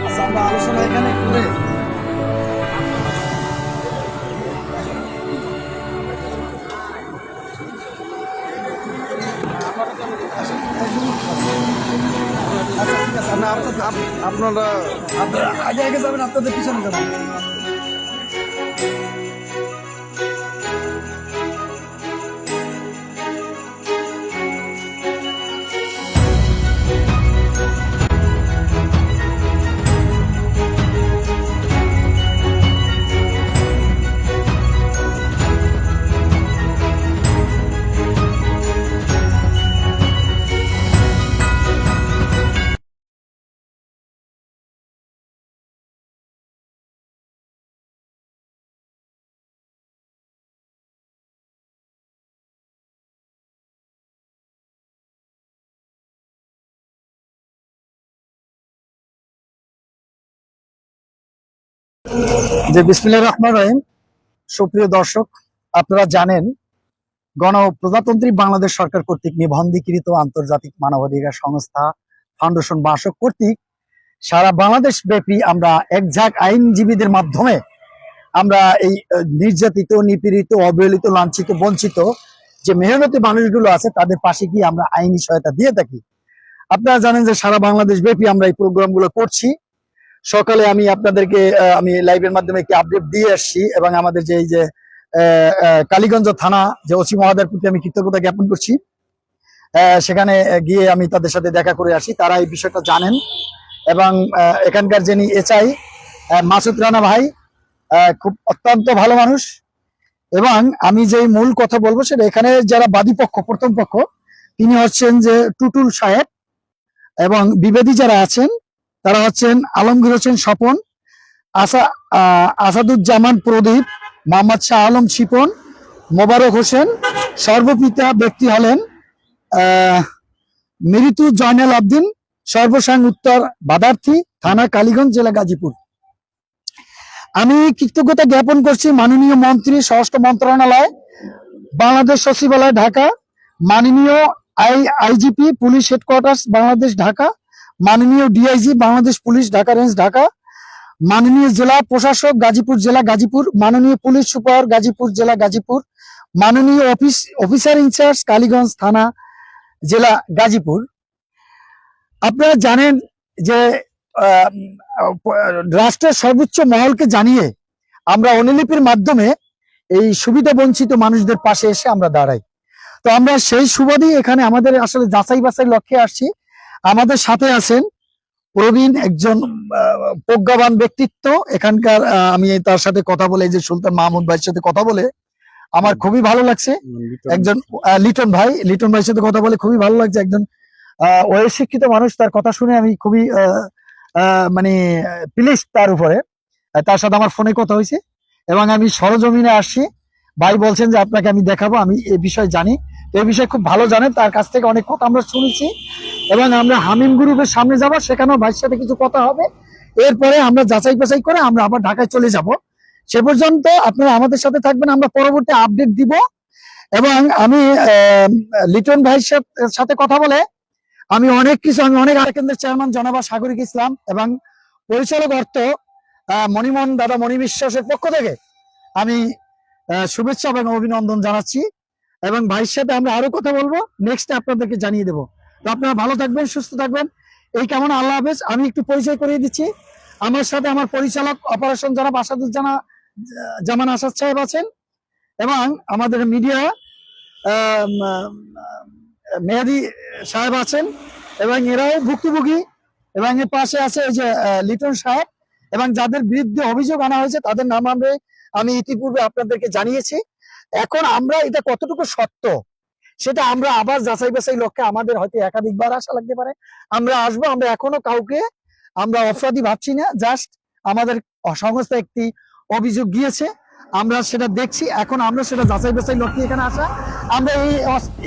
আচ্ছা, আমরা আলোচনা এখানে করে আচ্ছা ঠিক আছে, আপনারা আগে আগে যাবেন, আপনাদের পিছনে যাবেন। যে বিসমিল্লাহির রহমানির রহিম। সুপ্রিয় দর্শক, আপনারা জানেন গণপ্রজাতন্ত্রী বাংলাদেশ সরকার কর্তৃক নিবন্ধীকৃত আন্তর্জাতিক মানবাধিকার সংস্থা ফাউন্ডেশন বাসক কর্তৃক সারা বাংলাদেশ ব্যাপী আমরা একঝাঁক আইনজীবীদের মাধ্যমে আমরা এই নির্যাতিত, নিপীড়িত, অবহেলিত, লাঞ্ছিত, বঞ্চিত যে মেহনতি মানুষগুলো আছে তাদের পাশে গিয়ে আমরা আইনি সহায়তা দিয়ে থাকি। আপনারা জানেন যে সারা বাংলাদেশ ব্যাপী আমরা এই প্রোগ্রামগুলো করছি। সকালে আমি আপনাদেরকে আমি লাইভের মাধ্যমে একটি আপডেট দিয়ে আসছি এবং আমাদের যে এই যে কালীগঞ্জ থানা যে ওসি মহোদয়ের প্রতি আমি কৃতজ্ঞতা জ্ঞাপন করছি। সেখানে গিয়ে আমি তাদের সাথে দেখা করে আসি, তারা এই বিষয়টা জানেন এবং এখানকার যিনি এসআই মাসুদ রানা ভাই খুব অত্যন্ত ভালো মানুষ। এবং আমি যে মূল কথা বলবো সেটা এখানে যারা বাদী পক্ষ, প্রথম পক্ষ তিনি হচ্ছেন যে টুটুল সাহেব এবং বিবাদী যারা আছেন তারা হচ্ছেন আলমগীর হোসেন স্বপন, আসাদুজ্জামান প্রদীপ, মোহাম্মদ শাহ আলম শিপন, মোবারক হোসেন। সর্বপিতা ব্যক্তি হলেন মৃত্যু জয়নাল আবদিন, সর্বসাং উত্তর বাদার্থী, থানা কালীগঞ্জ, জেলা গাজীপুর। আমি কৃতজ্ঞতা জ্ঞাপন করছি মাননীয় মন্ত্রী, স্বরাষ্ট্র মন্ত্রণালয়, বাংলাদেশ সচিবালয় ঢাকা, মাননীয় IGP police headquarters Bangladesh Dhaka, মাননীয় DIG Bangladesh police Dhaka range Dhaka, মাননীয় জেলা প্রশাসক গাজীপুর জেলা গাজীপুর, মাননীয় পুলিশ সুপার গাজীপুর জেলা গাজীপুর, মাননীয় অফিসার ইনচার্জ কালীগঞ্জ থানা জেলা গাজীপুর। আপনারা জানেন যে রাষ্ট্রের সর্বোচ্চ মহলকে জানিয়ে আমরা অনুলিপির মাধ্যমে এই সুবিধা বঞ্চিত মানুষদের পাশে এসে আমরা দাঁড়াই। তো আমরা সেই সুবাদেই এখানে আমাদের আসলে যাচাই বাছাই লক্ষ্যে আসছি। আমাদের সাথে আছেন প্রবীণ একজন প্রজ্ঞাবান ব্যক্তিত্ব এখানকার। আমি তার সাথে কথা বলে, এই যে সুলতান মাহমুদ ভাইয়ের সাথে কথা বলে আমার খুবই ভালো লাগছে। একজন লিটন ভাইয়ের সাথে কথা বলে খুবই ভালো লাগছে। একজন শিক্ষিত মানুষ, তার কথা শুনে আমি খুবই মানে প্লিজ তার উপরে। তার সাথে আমার ফোনে কথা হয়েছে এবং আমি সরজমিনে আসছি। ভাই বলছেন যে আপনাকে আমি দেখাবো, আমি এই বিষয়ে জানি, এই বিষয়ে খুব ভালো জানেন, তার কাছ থেকে অনেক কথা আমরা শুনেছি এবং আমরা হামিম গ্রুপের সামনে যাবো, সেখানেও ভাইয়ের সাথে কিছু কথা হবে। এরপরে আমরা যাচাই বাছাই করে আমরা আবার ঢাকায় চলে যাব। সে পর্যন্ত আপনারা আমাদের সাথে থাকবেন, আমরা পরবর্তী আপডেট দিব। এবং আমি লিটন ভাইয়ের সাথে কথা বলে আমি অনেক কেন্দ্রের চেয়ারম্যান জনাব সাগরিক ইসলাম এবং পরিচালক অর্থ মণিমোহন দাদা মণি বিশ্বাসের পক্ষ থেকে আমি শুভেচ্ছা এবং অভিনন্দন জানাচ্ছি। এবং ভাইয়ের সাথে আমরা আরো কথা বলবো, নেক্সট আপনাদেরকে জানিয়ে দেবো। তো আপনারা ভালো থাকবেন, সুস্থ থাকবেন, এই কেমন। আল্লাহ হাফেজ। আমি একটু পরিচয় করিয়ে দিচ্ছি। আমার সাথে আমার পরিচালক অপারেশন জনাব আসাদুজ্জামান আসাদ সাহেব আছেন এবং আমাদের মিডিয়া মেহেদি সাহেব আছেন এবং এরাও ভুক্তভোগী। এবং এর পাশে আছে এই যে লিটন সাহেব এবং যাদের বিরুদ্ধে অভিযোগ আনা হয়েছে তাদের নাম আমি ইতিপূর্বে আপনাদেরকে জানিয়েছি। এখন আমরা এটা কতটুকু সত্য সেটা আমরা আবার যাচাই বাছাই লক্ষ্যে, আমাদের হয়তো একাধিকবার আসা লাগতে পারে, আমরা আসবো। আমরা এখনো কাউকে আমরা অপরাধী ভাবছি না, জাস্ট আমাদের সংস্থা একটি অভিযোগ গিয়েছে, আমরা সেটা দেখছি। এখন আমরা সেটা যাচাই বাছাই লক্ষ্যে এখানে আসা, আমরা এই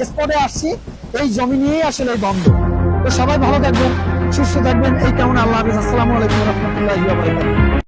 স্পটে আসছি, এই জমি নিয়েই আসলে এই দ্বন্দ্ব। তো সবাই ভালো থাকবেন, সুস্থ থাকবেন, এই কেমন। আল্লাহ হাফেজ। আসসালামু আলাইকুম ওয়া রাহমাতুল্লাহি ওয়া বারাকাতুহু।